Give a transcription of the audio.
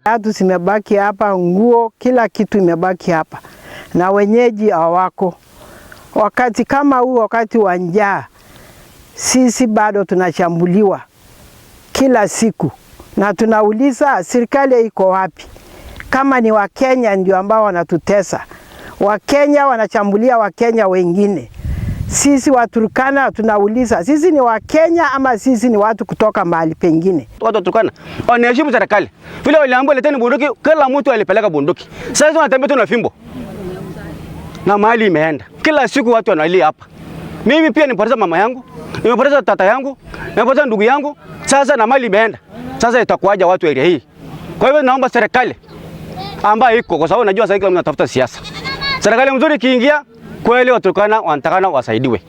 Viatu zimebaki hapa, nguo, kila kitu imebaki hapa, na wenyeji hawako. Wakati kama huu, wakati wa njaa, sisi bado tunashambuliwa kila siku, na tunauliza serikali iko wapi? Kama ni Wakenya ndio ambao wanatutesa, Wakenya wanashambulia Wakenya wengine. Sisi Waturkana tunauliza, sisi ni Wakenya ama sisi ni watu kutoka mahali pengine? Watu wa Turkana wanaheshimu serikali. Vile waliambiwa leteni bunduki, kila mtu alipeleka bunduki. Sasa wanatembea tu na fimbo. Na mahali imeenda. Kila siku watu wanalia hapa. Mimi pia nimepoteza mama yangu, nimepoteza tata yangu, nimepoteza ndugu yangu. Sasa na mahali imeenda. Sasa itakuwaje watu area hii? Kwa hivyo naomba serikali ambayo iko, kwa sababu najua sasa kila mtu anatafuta siasa. Serikali mzuri kiingia, kweli Waturkana wanatakana wasaidiwe.